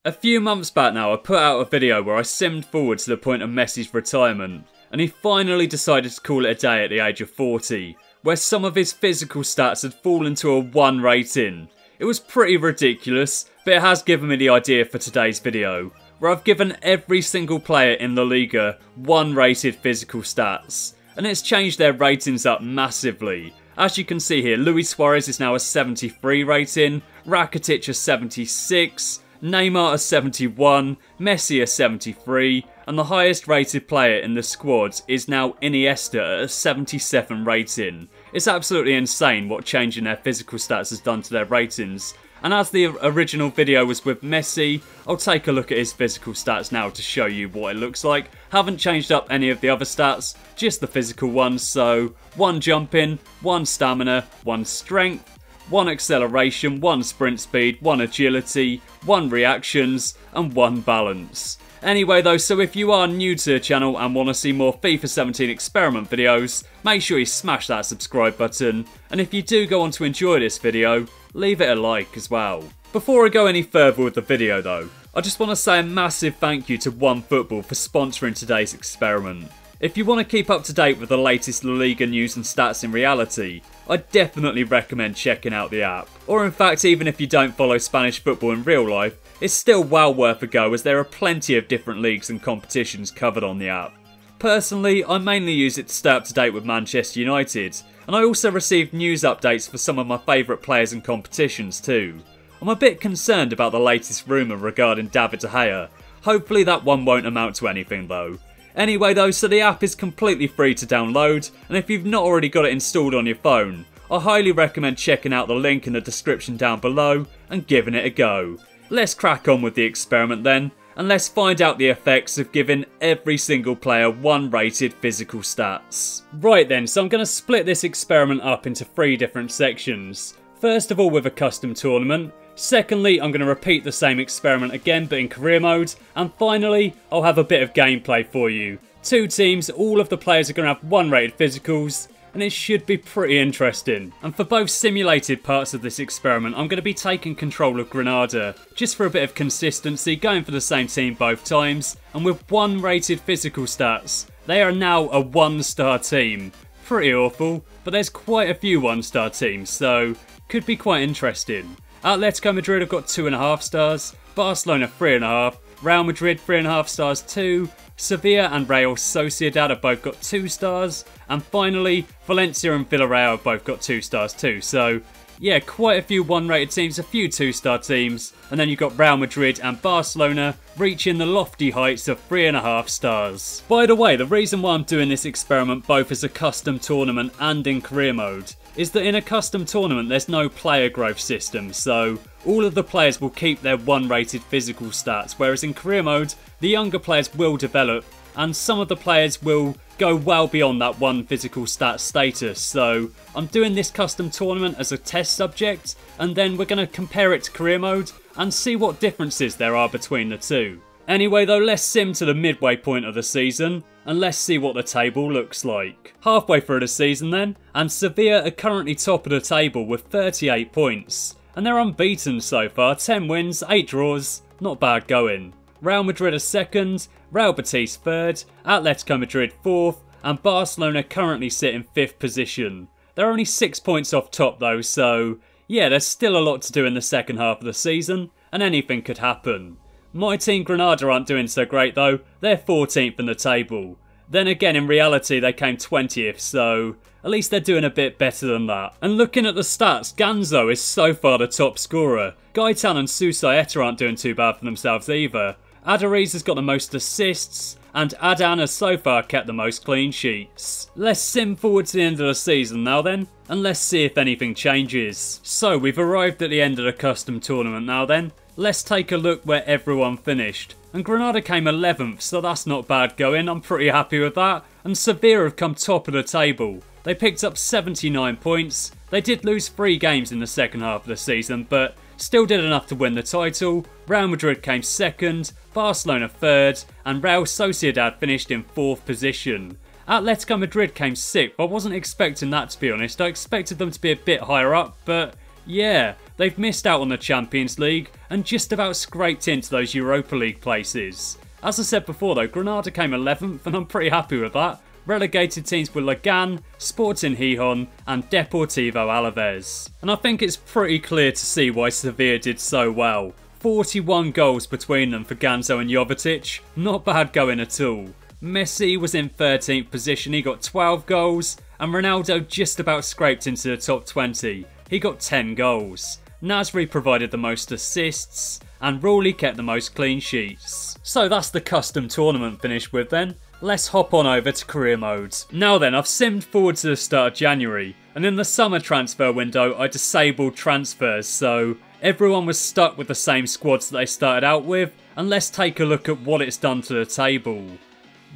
A few months back now, I put out a video where I simmed forward to the point of Messi's retirement, and he finally decided to call it a day at the age of 40, where some of his physical stats had fallen to a 1 rating. It was pretty ridiculous, but it has given me the idea for today's video, where I've given every single player in the Liga 1 rated physical stats, and it's changed their ratings up massively. As you can see here, Luis Suarez is now a 73 rating, Rakitic a 76, Neymar a 71, Messi a 73, and the highest rated player in the squad is now Iniesta at a 77 rating. It's absolutely insane what changing their physical stats has done to their ratings. And as the original video was with Messi, I'll take a look at his physical stats now to show you what it looks like. Haven't changed up any of the other stats, just the physical ones. So 1 jumping, 1 stamina, 1 strength, 1 acceleration, 1 sprint speed, 1 agility, 1 reactions, and 1 balance. Anyway though, so if you are new to the channel and want to see more FIFA 17 experiment videos, make sure you smash that subscribe button, and if you do go on to enjoy this video, leave it a like as well. Before I go any further with the video though, I just want to say a massive thank you to OneFootball for sponsoring today's experiment. If you want to keep up to date with the latest La Liga news and stats in reality, I definitely recommend checking out the app. Or in fact, even if you don't follow Spanish football in real life, it's still well worth a go as there are plenty of different leagues and competitions covered on the app. Personally, I mainly use it to stay up to date with Manchester United, and I also receive news updates for some of my favourite players and competitions too. I'm a bit concerned about the latest rumour regarding David De Gea. Hopefully that one won't amount to anything though. Anyway though, so the app is completely free to download, and if you've not already got it installed on your phone, I highly recommend checking out the link in the description down below and giving it a go. Let's crack on with the experiment then, and let's find out the effects of giving every single player 1 rated physical stats. Right then, so I'm going to split this experiment up into 3 different sections. First of all with a custom tournament. Secondly, I'm going to repeat the same experiment again but in career mode. And finally, I'll have a bit of gameplay for you. 2 teams, all of the players are going to have 1 rated physicals, and it should be pretty interesting. And for both simulated parts of this experiment, I'm going to be taking control of Granada, just for a bit of consistency, going for the same team both times, and with 1 rated physical stats. They are now a 1-star team. Pretty awful, but there's quite a few 1-star teams, so could be quite interesting. Atletico Madrid have got 2.5 stars, Barcelona 3.5, Real Madrid 3.5 stars too, Sevilla and Real Sociedad have both got 2 stars, and finally Valencia and Villarreal have both got 2 stars too. So yeah, quite a few 1-rated teams, a few 2-star teams, and then you've got Real Madrid and Barcelona reaching the lofty heights of 3.5 stars. By the way, the reason why I'm doing this experiment both as a custom tournament and in career mode is that in a custom tournament there's no player growth system, so all of the players will keep their 1-rated physical stats, whereas in career mode the younger players will develop and some of the players will go well beyond that 1 physical stat status. So I'm doing this custom tournament as a test subject, and then we're going to compare it to career mode and see what differences there are between the 2. Anyway though, let's sim to the midway point of the season, and let's see what the table looks like. Halfway through the season then, and Sevilla are currently top of the table with 38 points. And they're unbeaten so far, 10 wins, 8 draws, not bad going. Real Madrid are 2nd, Real Betis 3rd, Atletico Madrid 4th, and Barcelona currently sit in 5th position. They're only 6 points off top though, so yeah, there's still a lot to do in the second half of the season, and anything could happen. My team Granada aren't doing so great though, they're 14th in the table. Then again, in reality they came 20th, so at least they're doing a bit better than that. And looking at the stats, Ganzo is so far the top scorer. Gaetan and Susaeta aren't doing too bad for themselves either. Adariz has got the most assists, and Adan has so far kept the most clean sheets. Let's sim forward to the end of the season now then, and let's see if anything changes. So we've arrived at the end of the custom tournament now then. Let's take a look where everyone finished. And Granada came 11th, so that's not bad going, I'm pretty happy with that. And Sevilla have come top of the table. They picked up 79 points. They did lose 3 games in the second half of the season, but still did enough to win the title. Real Madrid came 2nd, Barcelona 3rd, and Real Sociedad finished in 4th position. Atletico Madrid came 6th. I wasn't expecting that, to be honest. I expected them to be a bit higher up, but yeah, they've missed out on the Champions League and just about scraped into those Europa League places. As I said before though, Granada came 11th and I'm pretty happy with that. Relegated teams were Liga, Sporting Gijón and Deportivo Alaves. And I think it's pretty clear to see why Sevilla did so well. 41 goals between them for Ganzo and Jovetic, not bad going at all. Messi was in 13th position, he got 12 goals, and Ronaldo just about scraped into the top 20, he got 10 goals. Nasri provided the most assists, and Rulli kept the most clean sheets. So that's the custom tournament finished with then. Let's hop on over to career mode. Now then, I've simmed forward to the start of January, and in the summer transfer window I disabled transfers, so everyone was stuck with the same squads that they started out with, and let's take a look at what it's done to the table.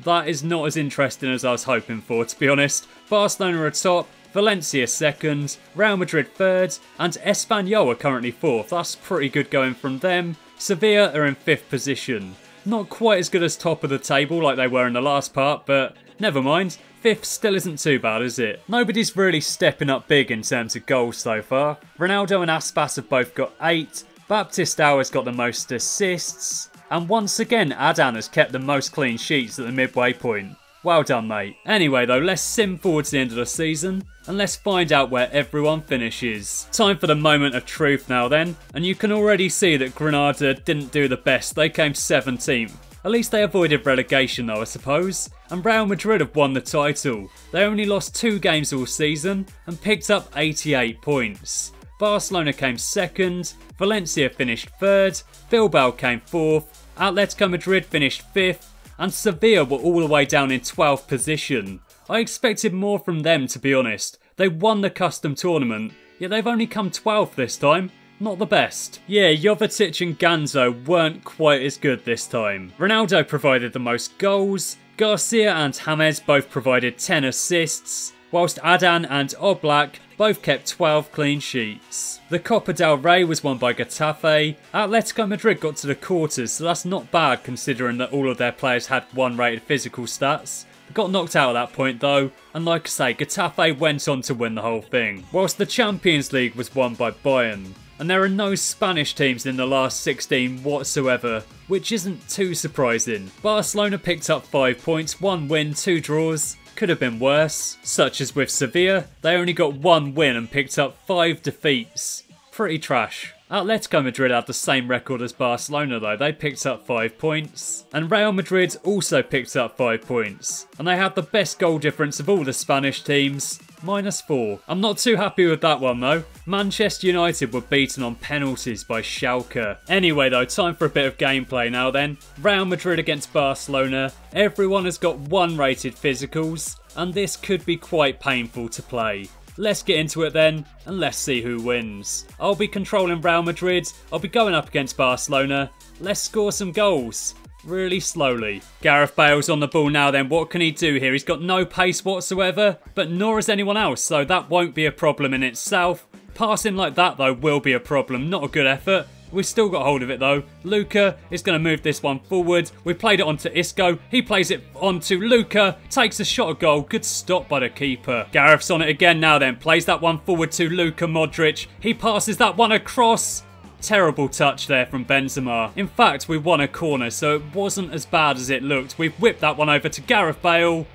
That is not as interesting as I was hoping for, to be honest. Barcelona are top, Valencia second, Real Madrid third, and Espanyol are currently fourth. That's pretty good going from them. Sevilla are in 5th position. Not quite as good as top of the table like they were in the last part, but never mind. 5th still isn't too bad, is it? Nobody's really stepping up big in terms of goals so far. Ronaldo and Aspas have both got 8. Baptistao has got the most assists. And once again, Adan has kept the most clean sheets at the midway point. Well done, mate. Anyway though, let's sim forward to the end of the season and let's find out where everyone finishes. Time for the moment of truth now then, and you can already see that Granada didn't do the best. They came 17th. At least they avoided relegation though, I suppose. And Real Madrid have won the title. They only lost 2 games all season and picked up 88 points. Barcelona came 2nd, Valencia finished 3rd, Bilbao came 4th, Atletico Madrid finished 5th, and Sevilla were all the way down in 12th position. I expected more from them, to be honest. They won the custom tournament, yet they've only come 12th this time. Not the best. Yeah, Jovetic and Ganzo weren't quite as good this time. Ronaldo provided the most goals, Garcia and James both provided 10 assists, whilst Adan and Oblak both kept 12 clean sheets. The Copa del Rey was won by Getafe. Atletico Madrid got to the quarters, so that's not bad considering that all of their players had 1 rated physical stats. They got knocked out at that point though, and like I say, Getafe went on to win the whole thing. Whilst the Champions League was won by Bayern. And there are no Spanish teams in the last 16 whatsoever, which isn't too surprising. Barcelona picked up 5 points, 1 win, 2 draws. Could have been worse. Such as with Sevilla, they only got 1 win and picked up 5 defeats. Pretty trash. Atletico Madrid had the same record as Barcelona though, they picked up 5 points. And Real Madrid also picked up 5 points. And they had the best goal difference of all the Spanish teams, -4. I'm not too happy with that one though. Manchester United were beaten on penalties by Schalke. Anyway though, time for a bit of gameplay now then. Real Madrid against Barcelona. Everyone has got 1 rated physicals, and this could be quite painful to play. Let's get into it then, and let's see who wins. I'll be controlling Real Madrid, I'll be going up against Barcelona. Let's score some goals. Really slowly. Gareth Bale's on the ball now then, what can he do here? He's got no pace whatsoever, but nor has anyone else, so that won't be a problem in itself. Passing like that though will be a problem, not a good effort. We've still got hold of it though. Luca is going to move this one forward. We played it onto Isco. He plays it onto Luca. Takes a shot at goal. Good stop by the keeper. Gareth's on it again now then. Plays that one forward to Luka Modric. He passes that one across. Terrible touch there from Benzema. In fact, we won a corner, so it wasn't as bad as it looked. We've whipped that one over to Gareth Bale.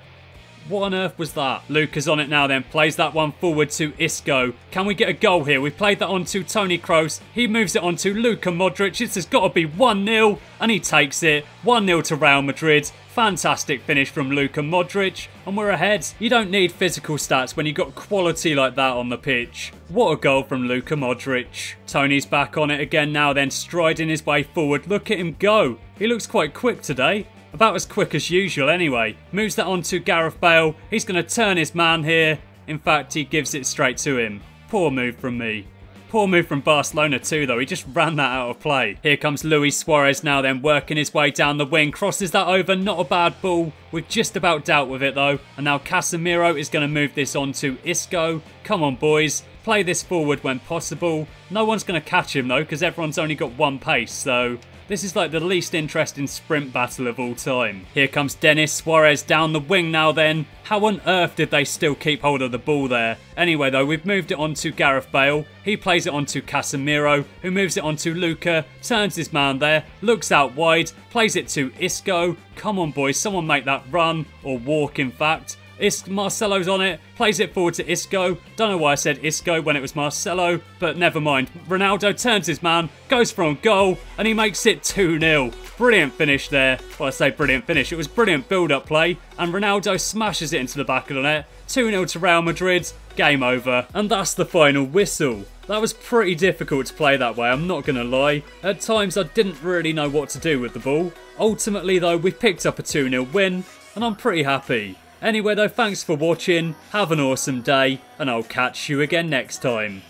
What on earth was that? Luca's on it now then. Plays that one forward to Isco. Can we get a goal here? We played that on to Toni Kroos. He moves it on to Luka Modric. This has got to be 1-0. And he takes it. 1-0 to Real Madrid. Fantastic finish from Luka Modric. And we're ahead. You don't need physical stats when you've got quality like that on the pitch. What a goal from Luka Modric. Tony's back on it again now then. Striding his way forward. Look at him go. He looks quite quick today. About as quick as usual anyway. Moves that on to Gareth Bale. He's going to turn his man here. In fact, he gives it straight to him. Poor move from me. Poor move from Barcelona too though. He just ran that out of play. Here comes Luis Suarez now then, working his way down the wing. Crosses that over. Not a bad ball. We've just about dealt with it though. And now Casemiro is going to move this on to Isco. Come on boys. Play this forward when possible. No one's going to catch him though because everyone's only got 1 pace. So This is like the least interesting sprint battle of all time. Here comes Denis Suarez down the wing now then. How on earth did they still keep hold of the ball there? Anyway though, we've moved it on to Gareth Bale. He plays it on to Casemiro, who moves it on to Luca, turns his man there, looks out wide, plays it to Isco. Come on boys, someone make that run, or walk in fact. Marcelo's on it, plays it forward to Isco. Don't know why I said Isco when it was Marcelo, but never mind. Ronaldo turns his man, goes for a goal, and he makes it 2-0. Brilliant finish there. Well, I say brilliant finish, it was brilliant build-up play, and Ronaldo smashes it into the back of the net. 2-0 to Real Madrid, game over. And that's the final whistle. That was pretty difficult to play that way, I'm not going to lie. At times I didn't really know what to do with the ball. Ultimately though, we picked up a 2-0 win, and I'm pretty happy. Anyway though, thanks for watching, have an awesome day, and I'll catch you again next time.